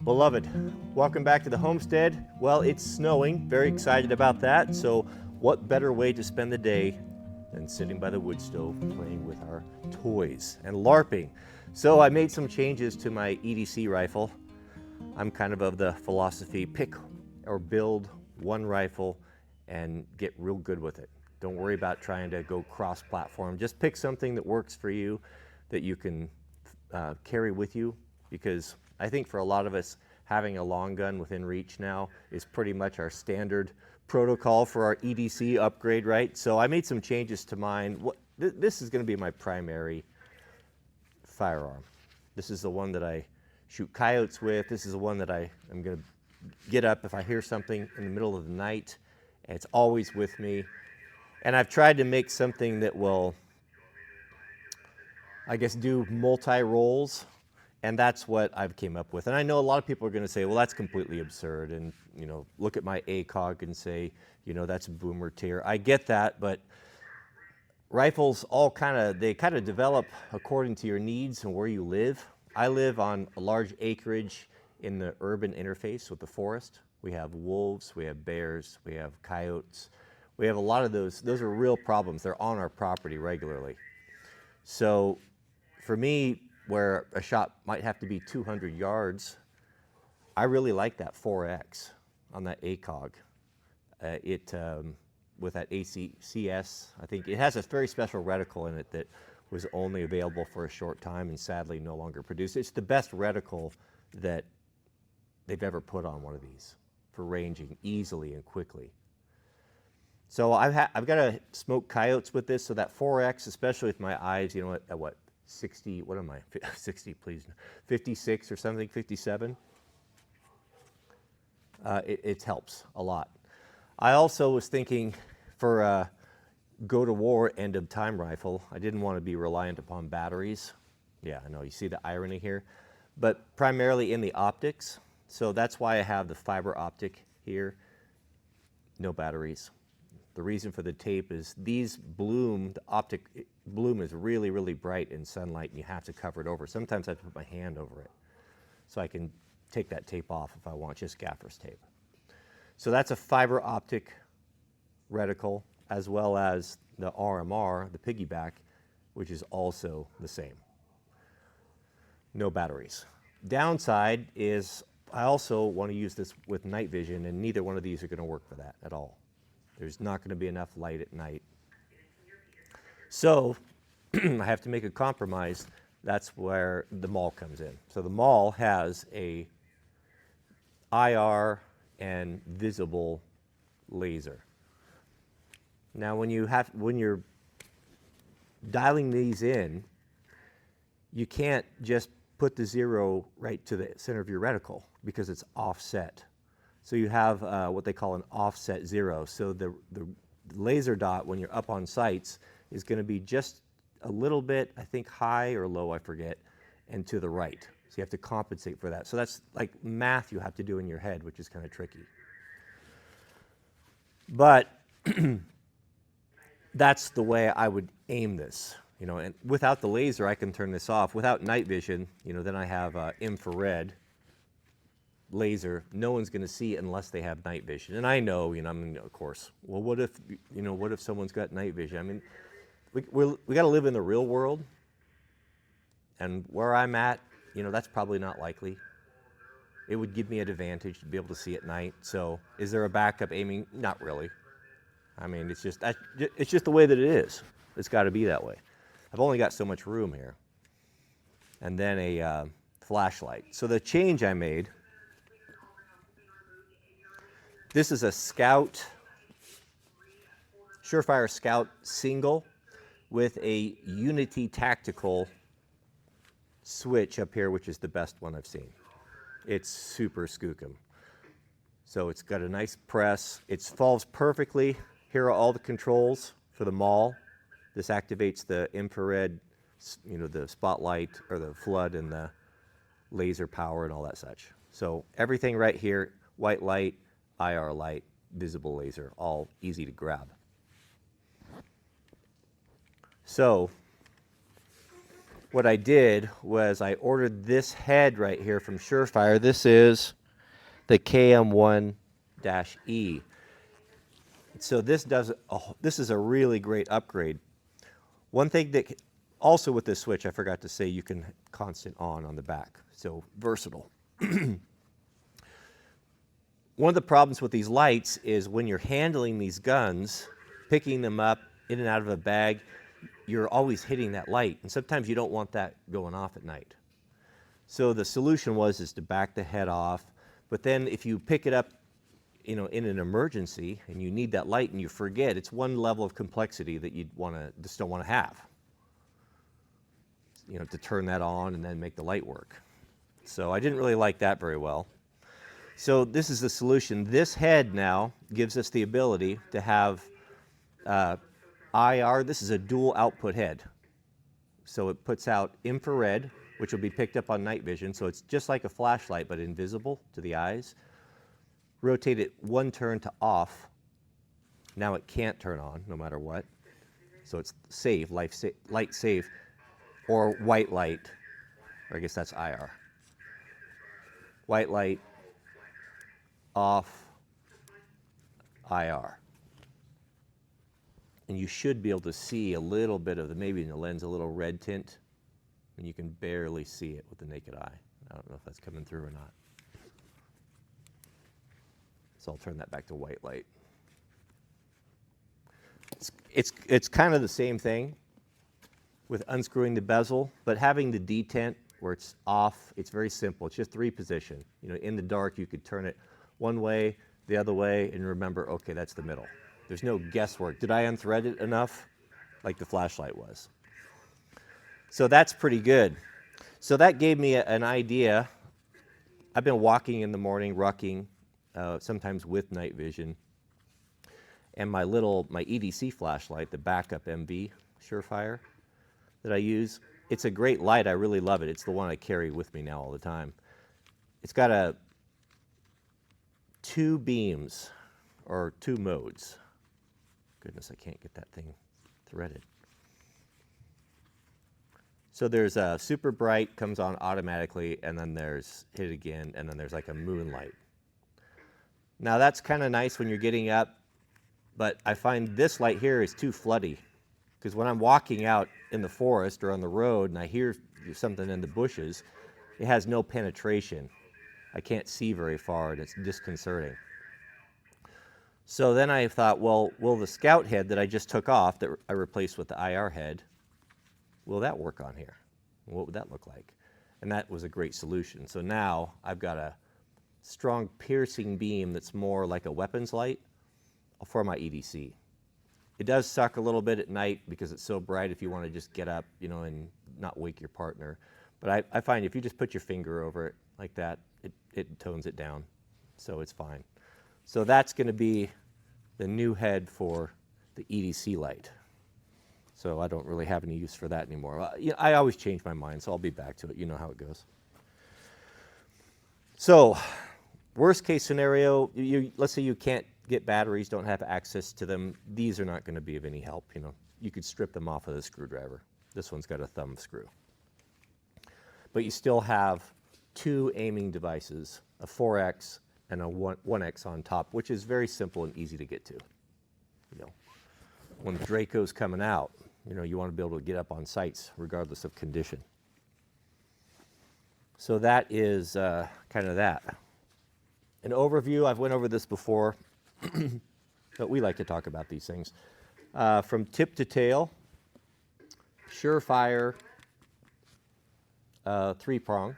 Beloved, welcome back to the homestead. Well, it's snowing, very excited about that. So what better way to spend the day than sitting by the wood stove playing with our toys and LARPing. So I made some changes to my EDC rifle. I'm kind of the philosophy, pick or build one rifle and get real good with it. Don't worry about trying to go cross-platform. Just pick something that works for you, that you can carry with you, because I think for a lot of us, having a long gun within reach now is pretty much our standard protocol for our EDC upgrade, right? So I made some changes to mine. This is going to be my primary firearm. This is the one that I shoot coyotes with. This is the one that I'm going to get up if I hear something in the middle of the night, and it's always with me. And I've tried to make something that will, I guess, do multi-roles, and that's what I've came up with. And I know a lot of people are going to say, well, that's completely absurd, and look at my ACOG and say, that's boomer tier. I get that, but rifles they kind of develop according to your needs and where you live. I live on a large acreage in the urban interface with the forest. We have wolves, we have bears, we have coyotes. We have a lot of those. Those are real problems. They're on our property regularly. So for me, where a shot might have to be 200 yards, I really like that 4X on that ACOG. With that ACCS, I think it has a very special reticle in it that was only available for a short time and sadly no longer produced. It's the best reticle that they've ever put on one of these for ranging easily and quickly. So I've got to smoke coyotes with this, so that 4X, especially with my eyes, at what, 60, what am I, 60 please, 56 or something, 57, it helps a lot. I also was thinking for a go-to-war end-of-time rifle, I didn't want to be reliant upon batteries. Yeah, I know, you see the irony here, but primarily in the optics. So that's why I have the fiber optic here, no batteries. The reason for the tape is the optic bloom is really, really bright in sunlight, and you have to cover it over. Sometimes I have to put my hand over it so I can take that tape off if I want, just gaffer's tape. So that's a fiber optic reticle, as well as the RMR, the piggyback, which is also the same. No batteries. Downside is I also want to use this with night vision, and neither one of these are going to work for that at all. There's not going to be enough light at night. So I have to make a compromise. That's where the MAWL comes in. So the MAWL has a IR and visible laser. Now when you're dialing these in, you can't just put the zero right to the center of your reticle because it's offset. So you have what they call an offset zero. So the laser dot, when you're up on sights, is going to be just a little bit, I think, high or low, I forget, and to the right. So you have to compensate for that. So that's like math you have to do in your head, which is kind of tricky. But that's the way I would aim this. And without the laser, I can turn this off. Without night vision, then I have infrared laser. No one's going to see it unless they have night vision. And I know, of course, well, what if someone's got night vision? I mean, we got to live in the real world. And where I'm at, that's probably not likely. It would give me an advantage to be able to see at night. So is there a backup aiming? Not really. I mean, it's just the way that it is. It's got to be that way. I've only got so much room here. And then a flashlight. So the change I made, this is a Scout, Surefire Scout single with a Unity Tactical switch up here, which is the best one I've seen. It's super skookum. So it's got a nice press. It falls perfectly. Here are all the controls for the MAWL. This activates the infrared, the spotlight or the flood and the laser power and all that such. So everything right here, white light, IR light, visible laser, all easy to grab. So what I did was I ordered this head right here from Surefire. This is the KM1-E. So this is a really great upgrade. One thing that also with this switch, I forgot to say, you can constant on the back. So versatile. One of the problems with these lights is when you're handling these guns, picking them up in and out of a bag, you're always hitting that light, and sometimes you don't want that going off at night. So the solution is to back the head off, but then if you pick it up, in an emergency and you need that light and you forget, it's one level of complexity that you'd just don't want to have. To turn that on and then make the light work. So I didn't really like that very well. So this is the solution. This head now gives us the ability to have IR. This is a dual output head. So it puts out infrared, which will be picked up on night vision. So it's just like a flashlight, but invisible to the eyes. Rotate it one turn to off. Now it can't turn on no matter what. So it's safe, light safe, or white light, or I guess that's IR. White light, off, IR. And you should be able to see a little bit of maybe in the lens, a little red tint, and you can barely see it with the naked eye. I don't know if that's coming through or not. So I'll turn that back to white light. It's kind of the same thing with unscrewing the bezel, but having the detent where it's off, it's very simple. It's just 3 position. In the dark, you could turn it one way, the other way, and remember, okay, that's the middle. There's no guesswork. Did I unthread it enough? Like the flashlight was. So that's pretty good. So that gave me an idea. I've been walking in the morning, rucking, sometimes with night vision. And my EDC flashlight, the backup MV Surefire that I use, it's a great light. I really love it. It's the one I carry with me now all the time. It's got 2 beams, or 2 modes. Goodness, I can't get that thing threaded. So there's a super bright, comes on automatically, and then there's hit again, and then there's like a moonlight. Now that's kind of nice when you're getting up, but I find this light here is too floody, because when I'm walking out in the forest or on the road and I hear something in the bushes, it has no penetration. I can't see very far, and it's disconcerting. So then I thought, well, will the scout head that I just took off, that I replaced with the IR head, will that work on here? What would that look like? And that was a great solution. So now I've got a strong piercing beam that's more like a weapons light for my EDC. It does suck a little bit at night because it's so bright if you want to just get up, and not wake your partner. But I find if you just put your finger over it like that, it tones it down. So it's fine. So that's going to be the new head for the EDC light. So I don't really have any use for that anymore. I always change my mind, so I'll be back to it. You know how it goes. So worst case scenario, let's say you can't get batteries, don't have access to them. These are not going to be of any help. You could strip them off with a screwdriver. This one's got a thumb screw. But you still have 2 aiming devices, a 4X and a 1X on top, which is very simple and easy to get to. When Draco's coming out, you want to be able to get up on sights regardless of condition. So that is kind of that. An overview, I've went over this before, but we like to talk about these things. From tip to tail, Surefire, 3-prong.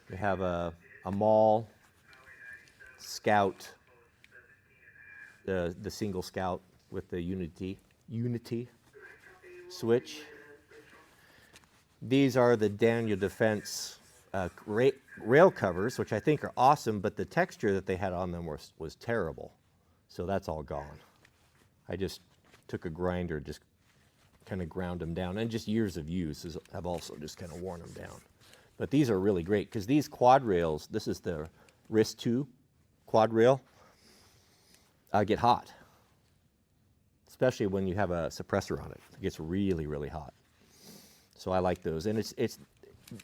We have a Maul, Scout, the single Scout with the Unity switch. These are the Daniel Defense rail covers, which I think are awesome, but the texture that they had on them was terrible. So that's all gone. I just took a grinder, just kind of ground them down, and just years of use have also just kind of worn them down. But these are really great, because these quad rails, this is the RIS 2 quad rail, get hot. Especially when you have a suppressor on it. It gets really, really hot. So I like those. And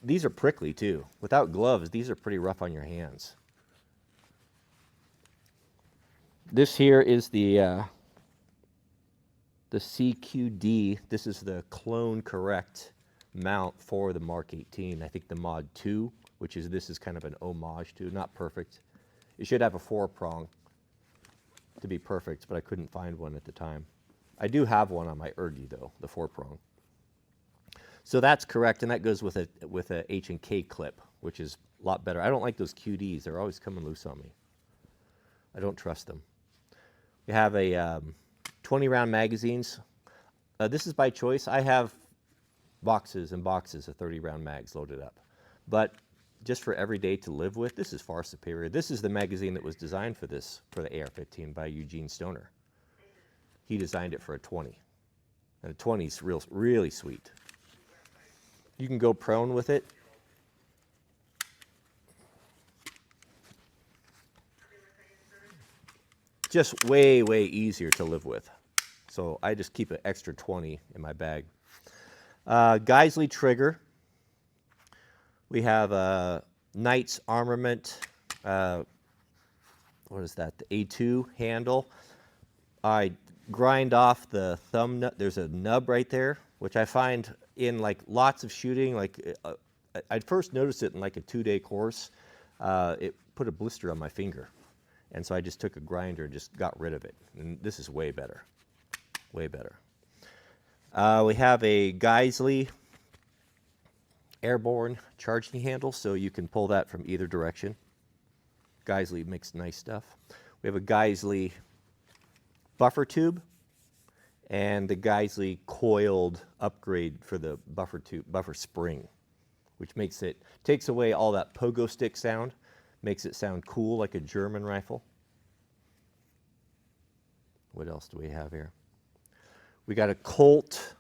these are prickly too. Without gloves, these are pretty rough on your hands. This here is the CQD. This is the clone correct mount for the Mark 18. I think the Mod 2, which is, this is kind of an homage to, not perfect. It should have a 4-prong to be perfect, but I couldn't find one at the time. I do have one on my Ergy though, the 4-prong. So that's correct, and that goes with a H&K clip, which is a lot better. I don't like those QDs. They're always coming loose on me. I don't trust them. We have a 20-round magazines. This is by choice. I have boxes and boxes of 30-round mags loaded up. But just for every day to live with, this is far superior. This is the magazine that was designed for this, for the AR-15 by Eugene Stoner. He designed it for a 20. And a 20 is really sweet. You can go prone with it. Just way, way easier to live with. So I just keep an extra 20 in my bag. Geisley trigger. We have a Knight's Armament, what is that, the A2 handle. I grind off the thumb nut. There's a nub right there, which I find in like lots of shooting. Like I first noticed it in like a 2-day course. It put a blister on my finger. And so I just took a grinder and just got rid of it. And this is way better, way better. We have a Geisley airborne charging handle, so you can pull that from either direction. Geisley makes nice stuff. We have a Geisley buffer tube and the Geisley coiled upgrade for the buffer spring, which takes away all that pogo stick sound, makes it sound cool like a German rifle. What else do we have here? We got a Colt,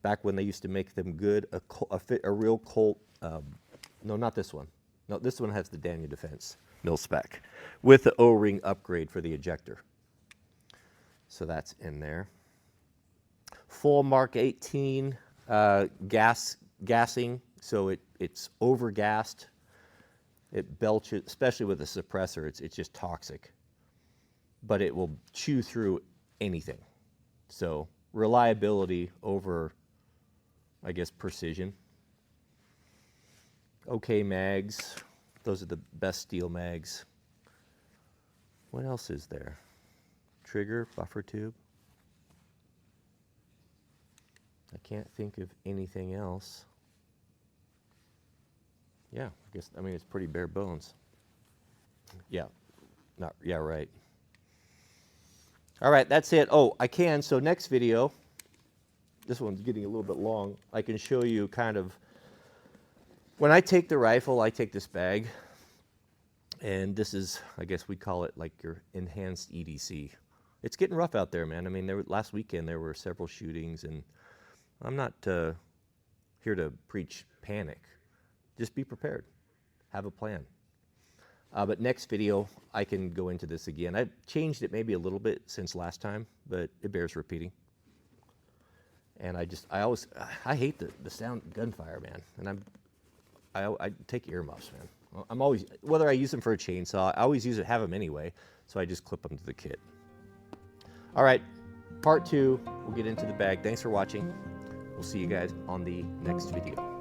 back when they used to make them good, a real Colt, no, not this one. No, this one has the Daniel Defense mil-spec with the O-ring upgrade for the ejector. So that's in there. Full Mark 18 gassing, so it's over-gassed. It belches, especially with a suppressor, it's just toxic. But it will chew through anything. So reliability over, I guess, precision. Okay mags. Those are the best steel mags. What else is there? Trigger, buffer tube. I can't think of anything else. Yeah, I mean, it's pretty bare bones. Yeah, right. All right, that's it. Oh, so next video, this one's getting a little bit long. I can show you kind of, when I take the rifle, I take this bag, and this is, I guess we call it like your enhanced EDC. It's getting rough out there, man. I mean, last weekend there were several shootings, and I'm not here to preach panic. Just be prepared. Have a plan. But next video, I can go into this again. I've changed it maybe a little bit since last time, but it bears repeating. And I hate the sound gunfire, man. And I take earmuffs, man. I'm always, whether I use them for a chainsaw, I always have them anyway, so I just clip them to the kit. All right, part 2, we'll get into the bag. Thanks for watching. We'll see you guys on the next video.